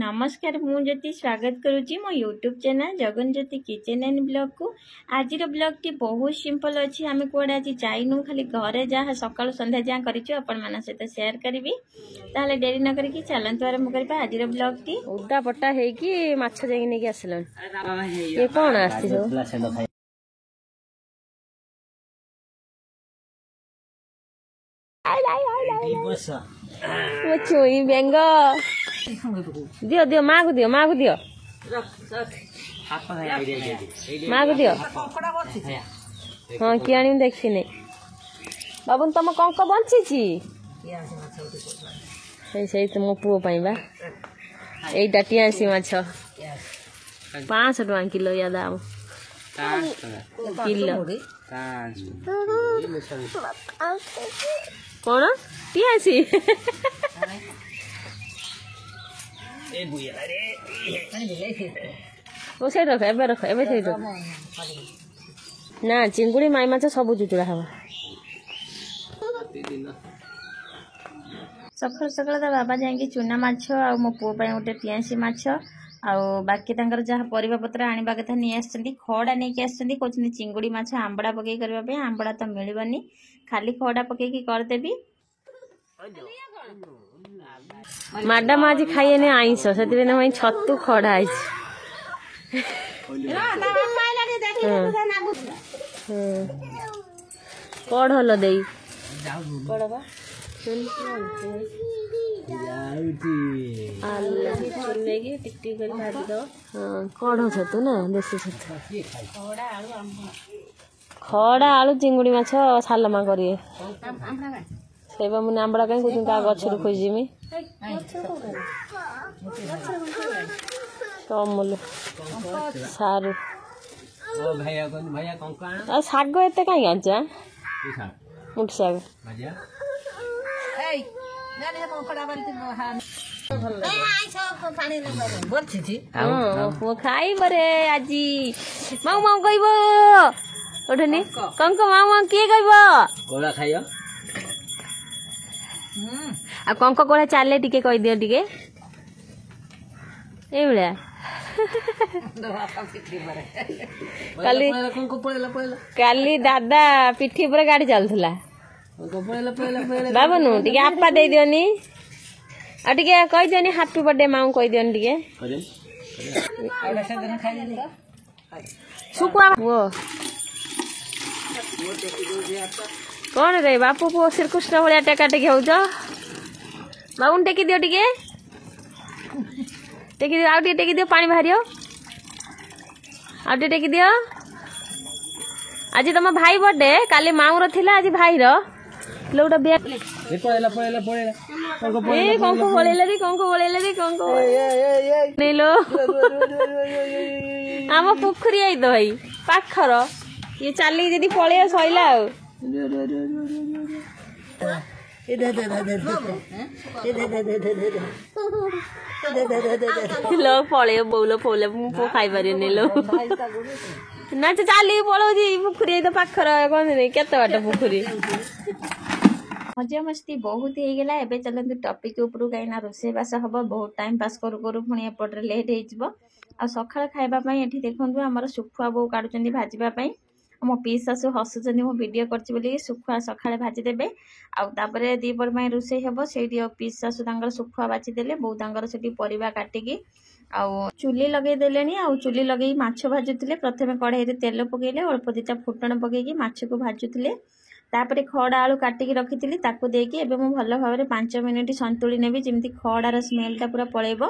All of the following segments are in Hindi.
नमस्कार मुझे स्वागत करुच्ची मो YouTube channel Jagan Jyoti kitchen and blog को। आज ब्लॉग टी बहुत सिंपल अच्छी आम कौड़े आज जाइनु खाली घरे जहाँ सकाल संध्या जहाँ कर सहित सेयार करी ताले डेरी न करी चलतु आरंभ करवा आज ब्लॉग टी उदा पट्टा है कि माछ जाई नेकी आसलन ये कोन आस्ति सब वो चोई बेंग दियो दियो माँ को दियो माँ को दियो माँ को दियो हाँ किए आनी देखी नहीं बाबू तुम कंक बंची से तुम पुओ बा यहीटा टीआसी माछ 500 टका किलो या दाम किलो कौन टीआसी वो से रख एबे से रख ना चिंगुड़ी माई माछ सब चुचुड़ा हवा सकाल सकाल बाबा जाएंगे चूना माछ आ मो पुओ गोटे टीआसी माछ बाकी जहाँ परिबा पत्र आनिबा कथा नहीं आसछन्ती खड़ा नहीं आसछन्ती कहछन्ती चिंगुड़ी माछ आंबड़ा पकई करबा पे आंबड़ा तो मिलबनी खाली खड़ा पकई करदेबी मैडम आज खाइए ने आइस से छतु खड़ा आई कढ़ल दे कढ़ छतु ना देसी छतु खड़ा आलू चिंगुड़ी माछ सालमा करिए सेवा मुझे आंबड़ा कहीं कुछ का गछरु खोजिमी कमल सारू आ साग एते कहीं आंचा मुठ साग वो खाई बरे आजी माऊ माऊ कहबो ओठनी कंक माऊ माऊ किए कहबो गोला खाइयो आ कंक कोला चाले टिके कहि दियो टिके ए बळा काली दादा पिठी पर गाड़ी चलथला बाबू नु टिके आपा दे दियोनी आ टिके कहि दियोनी हैप्पी बर्थडे माऊ कहि दियोनी टिके सुकुआ वो कौन रे बापू पो श्रीकृष्ण भाया टेका टेकी हो बाबू टेकी दियो टिके टेकी दियो आउ टेकी दियो पानी बाहरियो आउ टेकी दियो आज तुम भाई बर्थडे काली माऊ थिला आज भाई रो लोटा बैग ए कंको बोलेला रे नेलो आम पोखरी आई तो भाई पाखर ये चली जदी पळे सइला लो पळे बोलो पोले मु खाई पारे नेलो ना चली पळौजी पोखरी तो पाखर कोन रे केते बाटा पोखरी मजा मस्ती बहुत हो गला एबे चलते टॉपिक ऊपर कहीं रोसे बास हम बहुत टाइम पास करू करू पुणी एपटे लेट हो सका खावाई ये देखूँ आम सुखुआ बो काटुच्च भाजवाई मो पी शाशु हसुच्च मो भिड कर सुखुआ सका भाजीदेवे आउे दीपर रोसे हम से पी शाशु सुखुआ बाचिदेले बो से परिवा काटिकी चुली लगेदेले चुली लगे माछ भाजुले प्रथम कढ़ाई तेल पकईले अल्प दीटा फुटण पकईकी माछ को भाजुले तापरे खड़ा आलू काटिकी रखी ताकू देकी एबे मु भल भाव 5 मिनिट संतुली नेबी जेमती खड़ार स्मेलटा पूरा पळेबो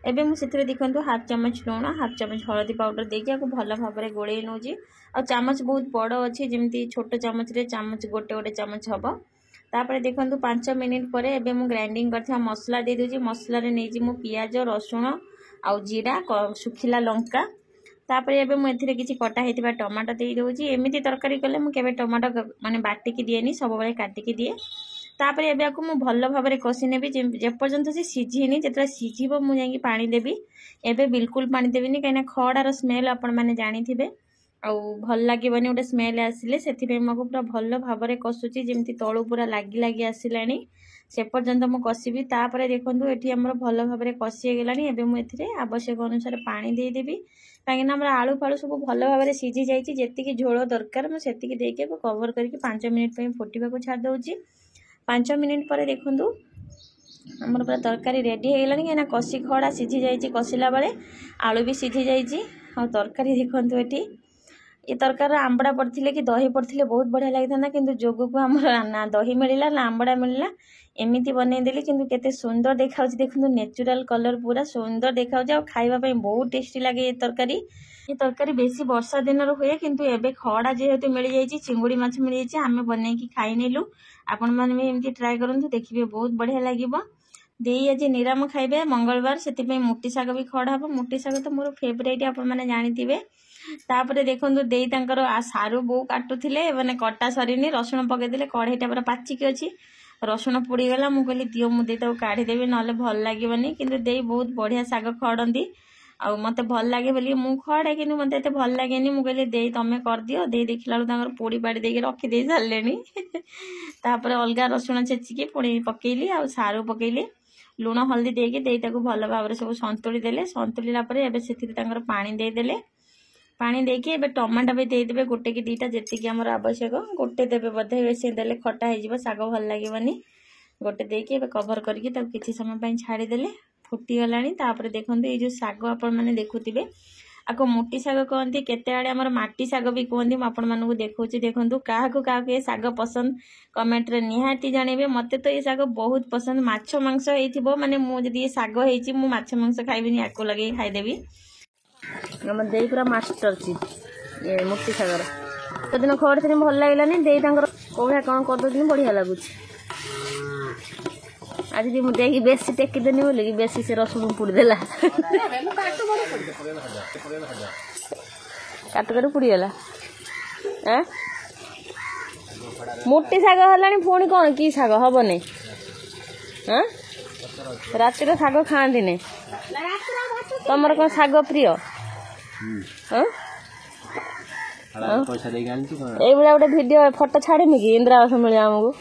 एबे मु सेथरे देखंतु हाफ चमच लूण हाफ चमच हळदी पाउडर देकी आकु भल भाव गोळे नौजी आ चामच बहुत बड़ अच्छी जमती छोट चामच रे चामच गोटे गोटे चामच हबो तापरे देखंतु 5 मिनिट परे एबे मु ग्राइंडिंग करथिया मसला दे दोजी मसला रे नेजी मु पियाज रसुण आ जीरा सुखिला लंका तापर एबे मु एथिरे किछि कटा हेतिबा टमाटो दे दोजी एमिति तरकारी कले मु केबे टमाटो माने बाटिकी दिएनी सब बेले काटिकी दिए तापर एबे आकु मु भल भाबरे कसी नेबी जे पर्यंत से सिझिनी जेतरा सिझिबो मु जाई पानी देबी एबे बिल्कुल पानी देबिनी काइना खड़ार स्मेल आपण माने जानिथिबे आ भल लागेबनी गोटे स्मेल आसिले सेथिबे मको पूरा भल भाबरे कसुची जेमति तळु पूरा लागी लागी आसिलानी से पर्यंत मु कषिबी। तापर देखंतु एठी हमर भल भाबरे कषि हे गेलानी। एबे मु एथिरे आवश्यक अनुसार पानी दे देबी काहे ना हमर आलू फालू सब भल भाबरे सिझी जाईची। जेतिकी झोल दरकार मु सेतिकी देके कवर करके 5 मिनिट पे फुटिबा को छाड़ दउची। 5 मिनिट पर देखंतु हमर पूरा तरकारी रेडी हे गेलानी काहे ना कषि खड़ा सिझी जाईची। कषिला बेले आलू भी सिझी जाईची। आ तरकारी देखंतु एठी ये तरकार आंबड़ा पड़थिले कि दही पड़थिले बहुत बढ़िया लागिथाना किंतु जोगो को हमर ना दही मिलिला ना आंबड़ा मिलिला। एमिति बनै देली किंतु केते सुंदर देखाउची। देखंतु नेचुरल कलर पूरा सुंदर देखाउची और खाइबा पई बहुत टेस्टी लागे। ये तरकारी बेसी वर्षा दिन रो होए किंतु एबे खड़ा जेहेतु मिल जाईची चिंगुड़ी माछ मिल जाईची आमे बनै की खाइ नेलु। आपण माने भी एमिति ट्राई करंतु देखिबे बहुत बढ़िया लागिबो। देई आज निराम खाइबे मंगलवार सेति पई मुट्टी साग भी खड़ा हबो। मुट्टी साग तो मोर फेवरेट आपण माने जानिथिबे। तापरे देखंतु देई तांकर सारू बो काटुथिले माने कटा सरीनी रसुण पके देले कढ़ईटा पूरा पाचिकी अछि। रसुण पुड़ी गला मु कहली दियो मु देई ताऊ काढी देबी नले भल लागिबनी किंतु देई बहुत बढ़िया साग खडंती आ मते भल लागे बोली मु खडे किंतु मते एते भल लागेनी। मु कहली देई तमे कर दियो। देई देखिला तांकर पोड़ी पाड़ी देके रखी देई सारलेनी। तापरे अलगा रसुण छेचिकी पुणी पकेइली आ सारू पकेइली लूण हल्दी देके देई ताको भल भाबरे सब संतुली देले। संतुलीला परे एबे सेथिरे तांकर पानी देई देले। पानी देके एबे टमाटो भी दे देबे गोटे कि दीटा जेतिकी हमर आवश्यक गोटे देबे बधे बेसी देले खट्टा हे जिवो साग भल लागिवनी। गोटे देके एबे कवर करके ताको किछि समय पई छाडी देले फुटी गलानी। तापर देखंतु ए जो साग आपण माने देखुतिबे आको मोटी साग कहंती केते आडे हमर माटी साग भी कहंती। म आपण मानकु देखौची देखंतु काहाकु काहाकु ए साग पसंद कमेंट रे निहाती जणेबे। मते तो ए साग बहुत पसंद। माछ मांस हेइथिबो माने मु जदी ए साग हेइची मु माछ मांस खाइबिनी आको लगे खाइ देबी। हम देई पूरा मास्टर छी ये मुक्ति सागर तो दिन खबर थी भल लगे देई कौड़ा कौन कर दिन बढ़िया लगुच। आज मुझे बेसी टेकिदेनी बोले बेसी से रसुण पुड़ीदेला काट कर पुड़ीगला। मोटी साग है पुणी कौन कि साग हेनी राति साग खाती नहीं तुमर कौन साग प्रिय ये गोटे भिडियो फोटो छाड़ेनि कि इंदिरा आवास मिले आमको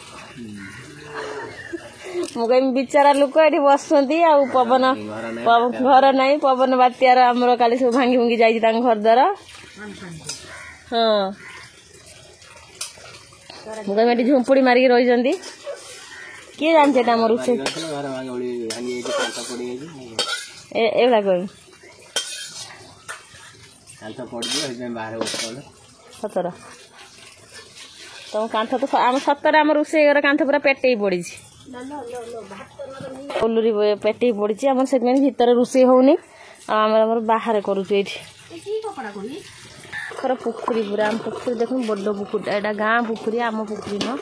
मुझे बिचारा लोक ये बसुँच आ पवन घर ना पवन बात्यार आमर काली सब भांगी भुंगी जाइए घर द्वार। हाँ मुझे झुंपुड़ी मारिक रही किए जानते आम रोसे एगुड़ा कह सतर तुम कांथ तो आम सतर आम रोसे घर कांथ पूरा पेटे पड़ी ओलुरी पेटे पड़ी आम से भीतर रोसे होनी आम बाहर करुचे पुखरी पूरा आम पुखरी देख बड़ पुखरी एटा गाँ पुखरी आम पुखरी न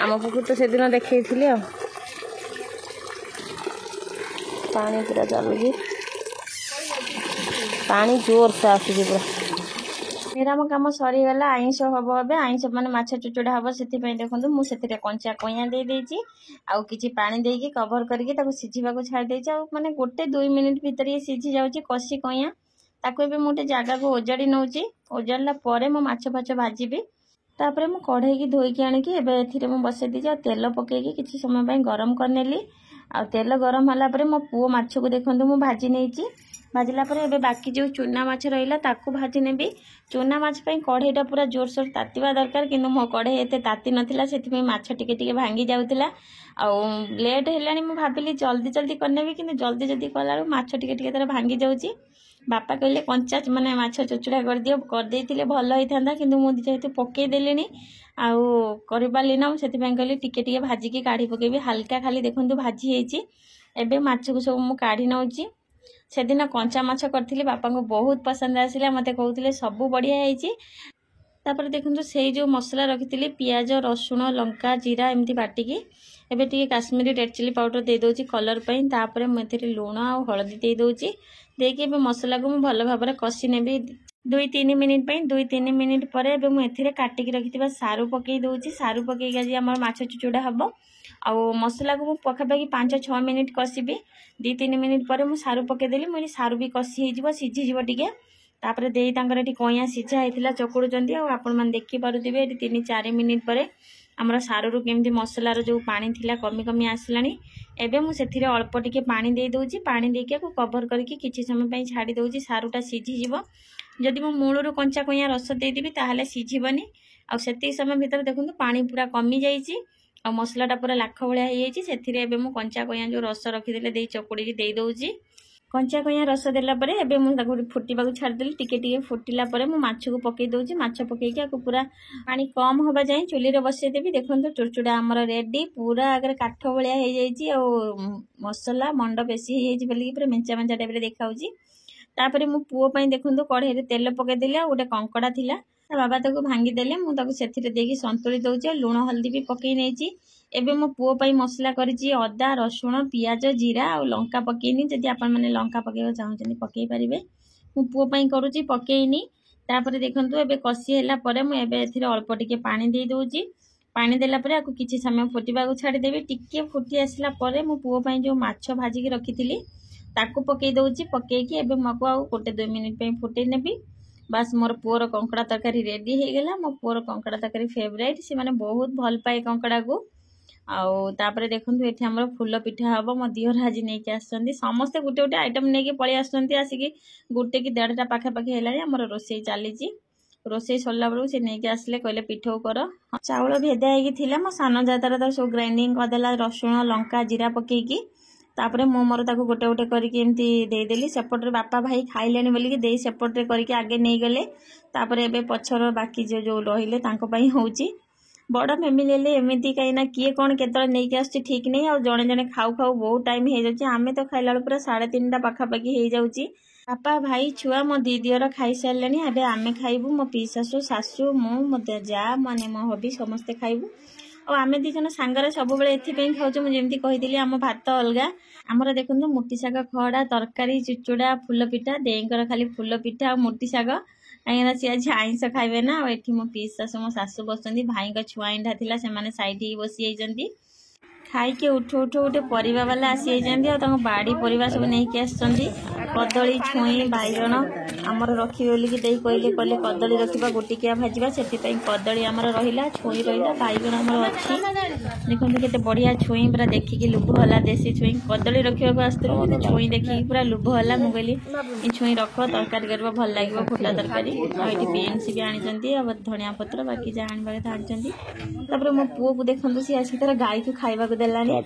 आम पुखरी तो से दिन देखी पानी पूरा चलुची पानी जोर से आसुची पूरा। निराम कम सरीगला आईष हम ए आईष मैंने माछ चुचुड़ा हम से देखो मुझे कंचा कइया दे देछि आउ किछि पानी देकी कवर करके सिझीबा को छाड़ देछि माने गोटे 2 मिनिट भीतर ये सिझी जाउछि कषि कइया ताको एबे मोटे जगह को ओजाड़ी नउछि ओजाड़ला परे मो माछ फाछ भाजीबी तापरे मो कढ़ई की धोईकी आनिकी एबे एथिरे मो बसे देछि तेल पकेकी किछि समय पई गरम करनेली आ तेल गरम होला परे मो पुओ माछ को देखंतु मो भाजी नेछि भाजिला परे एबे बाकी जो चूना माछ रहिला ताकू भाजी नेबी। चूना माछ पई कढ़ईटा पूरा जोर सोर तातिबा दरकार किंतु मो कढ़ई एते ताती नथिला सेति पई माछ टिके टिके भांगी जाउतिला आ लेट हेलानी मो भाबिली जल्दी जल्दी करनेबी किंतु जल्दी जल्दी कलारो माछ टिके टिके तार भांगी जाउची। बापा कहले कंचा माने माछ चुचुड़ा कर दियो कर देइतिले भलो होइथांदा किंतु मो जेहेतु पकेई देलेनी आउ करि पाली ना सेति पई कहली टिके टिके भाजी की काढी पकेबी हल्का खाली देखंतु भाजी हेची। एबे माछ को सब मु काढी नउची से दिन कंचा माछ करथिली बापा को बहुत पसंद आसिला मते कहउतिले सब बढ़िया हेची। तापर देखंतु सेई जो मसला रखिथिली पियाज रसुण लंका जीरा एमती बाटिकी एबे टिके काश्मीरी रेड चिली पाउडर दे दोची कलर पई तापर मते लूण आ हळदी दे दोची देके एबे मसला को मु भलो भाबरे कसी नेबी 2-3 मिनिट पई 2-3 मिनिट परे एबे मु एथिरे काटिकी रखिथिबा सारू पकेई दोची सारू पकेई गाजी हमर माछ चुचुड़ा हबो आ मसला को मु पखापाखि 5-6 मिनिट कसीबी 2-3 मिनिट पर मु सारू पके देली मुई सारू भी कसी हे जिवो सिझी जिवो टिके तापर देई तांकर एठी कइया सिझा हेतिला चकुडुचंदी आ आपण मान देखि पारुथिबे एठी 3-4 मिनिट परे आमर सारू केमती मसलार जो पानी थिला कमी कमी आसलानी एबे मु सेथिरे अल्प टिके पानी दे दउची पानी देके को कवर करके किछि समय पई छाडी दउची सारूटा सिझी जीवो जदि मु मूलरू कंचा कोइया रस दे देबी ताहाले सिझिबनी आ सेति समय भीतर देखंतु पानी पूरा कमी जाईची आ मसलाटा पूरा लाख भलिया हे जाईची सेथिरे एबे मु कंचा कोइया जो रस रखी देले देई चकुड़ी दे दउची कंचा कोइया रस देला परे एबे मु ताको फुटीबा को छाड़ देली टिके टिके फुटिला परे मु माछ को पकई दउची माछ पकई के पूरा पानी कम होबा जाय चुली रे बसै देबी देखंतु चुरचुडा हमर रेडी पूरा आगर काठ भलिया हे जाईची आ मसला मंड बेसी हे जाईची बली पूरा मेंचा मेंचा टाइप रे देखाउची तापरे मु पुओ पई देखंतु कढ़े रे तेल पकई देले आ गोटे कंकड़ा थिला बाबा ताको भांगी देले मु ताको सेथिरे देकी संतुली दउची लूण हल्दी भी पकई नेची एबे मो पुओ पई मसला करिची अदा रसुण पियाज जीरा आ लंका पकेनी जदि आपण माने लंका पकेबा चाहउचनी पकेई परिबे मु पुओ पई करूची पकेईनी तापरे देखंतु एबे कसी हैला परे मु एबे एथिरे अल्प टिके पानी दे दउची पानी देला परे आकु किछि समय फुटिबा को छाडी देबी टिके फुटी आसला परे मु पुओ पई जो माछ भाजी के रखिथिली ताकू पकेई दउची पकेई के एबे मको आ गोटे 2 मिनिट पई फुटै नेबी बस मोर पुओर कंकड़ा तरकारी रेडी हो गला मो पुओर कंकड़ा तरकारी फेवरेट से माने बहुत भल पाए कंकड़ा को आउ तापरे देखंतु एठी हमर फूल पिठा हबो मो दिहर हाजी नै के आछंती समस्त गुटे गुटे आइटम नै के पळी आछंती आसी गुटे की डेढ़टा पाखा पाखी हेलानी हमर रोसई चालीची रोसई सरला बळू से नै के आसले कहले पिठो कर चावल भेदा हेकी थिला मो सानो जातार त सो ग्राइंडिंग करदेला रसुण लंका जीरा पकेकी तापरे मो मोर ताको गोटे गोटे करके एमती दे देली सेपटरे बापा भाई खाइलेनी बोली देई सेपटरे करके आगे नै गले तापरे एबे पछर बाकी जो जो रहिले तांको पई होउची बड़ फैमिली ले एमती कहीं किए कौन केतले नै के आछी ठीक नै आ जणे जणे खाऊ खाऊ बहुत टाइम हे जाउची आमे तो खाइला पूरा 3:30 पाखा पाखी हे जाउची बापा भाई छुआ मो दीदीर खाई सारलेनी एबे आमे खाइबू मो पीसासु सासु मो मो जा माने मो हबी समस्त खाइबू और आमे दी जन सांगरे सब बेले एथि पई खाउछु मु जेमती कहिदिली आम भात अलगा हमर देखंतु मुट्टी शाग खड़ा तरकारी चिचुड़ा फूल पिठा देईकर खाली फूल पिठा और मुट्टी शाग कहीं सी आज आईंस खाइबे ना और एठी मो पीस सासु मो सासु बसंती भाई का छुआ इंडा थिला से माने साइड ही बसी जाइजंती खाई के उठ उठ उठे परिवा वाला आसी जाइजंती और तंग बाड़ी परिवा सब नै के आछंती कदली छुई बाइगण हमर रखी बोली कि देई कहले कहले कदली रखिबा गुटिकिया भाजिबा सेति पई कदली हमर रहिला छुई रहिला बाइगण हमर अछि देखंतु केते बढ़िया छुई पूरा देखि कि लुभ होला देसी छुई कदली रखिबा को आस्तु कि छुई देखि पूरा लुभ होला मु कहली इ छुई रख तरकारी करबा भल लागिबो फुटा तरकारी आ एठी बीन्स भी आनी जंती अब धनिया पत्र बाकी जा आनी बाके थान जंती तापर मो पुओ को देखंतु सी आसी तर गाय को खाइबा को देलानी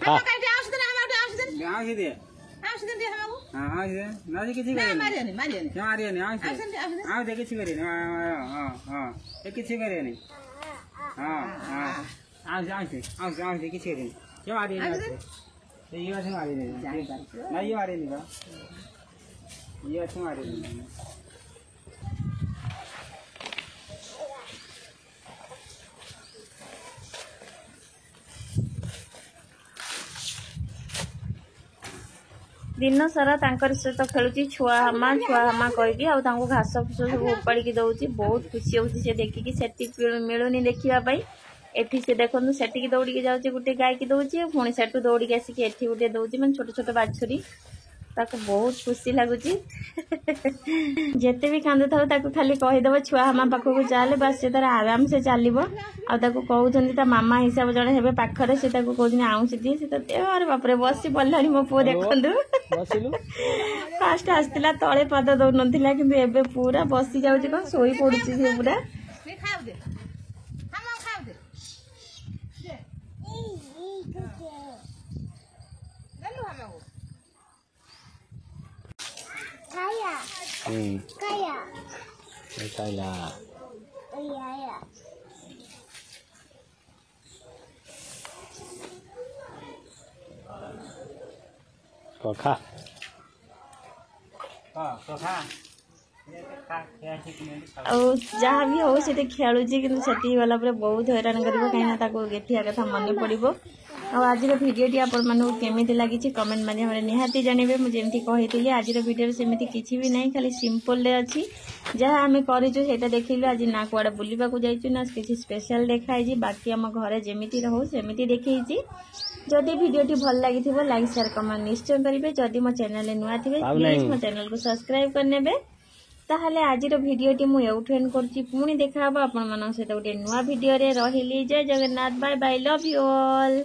दिन सारा तांकर सहित खेलुची छुआ हमा कहीकि आ घास फूस सब उपाड़ी दउची बहुत खुशी होउची से देखिकी सेठी मिलुनी देखिबा पई एठी से देखंतु सेठी दौड़ी के जाउची गुटे गाय की दउची पुणी सेठू दौड़ी के आसी एठी गुटे दउची मन छोट छोट बाछुरी ताको बहुत खुशी लागुची जेते भी कांदु थाउ ताको खाली कहि देबो छुआ हमा पाखो को चाले बस से तार आराम से चालिबो आ ताको कहउछंती ता मामा हिसाब जणे हेबे पाखरे से ताको कहउछनी आउंसी दिए से त अरे बाप रे बसी पल्लानी मो पो देखंदु बसिलु फास्ट आस्तिला तळे पाद दउ नथिला किंतु एबे पूरा बसी जाउची कोन सोई पडुची से पूरा खाउ दे हम खाउ दे लल्लू हम Kaya. Iya. Kha. जहाँ भी हो से खेलुची कि गला बहुत हैरान कर कहीं गेठिया कथा मन पड़ो आज भिडियोटी आपमती लगी कमेंट माध्यम निहाती जानवे मुझे कही आज भिडियो सेमती किसी भी ना खाली सिंपल अच्छी जहाँ आम करा देखिलु आज ना कुआड़े बुलवा जाइचु ना किसी स्पेशल देखाई बाकी आम घरे जमी रहू सेमती देखी जदि भिडियोटी भल लगी लाइक शेयर कमेंट निश्चय करेंगे जदि मो चैनल नुआ थे प्लीज मो चैनल को सब्सक्राइब करने ताहले आजिर भिडियोटी मु एउठु एंड करछि पुणी देखा हबो आपण मानक सहित गोटे नुआ भिडियो रे रहिली जय Jagannath bye bye love you all.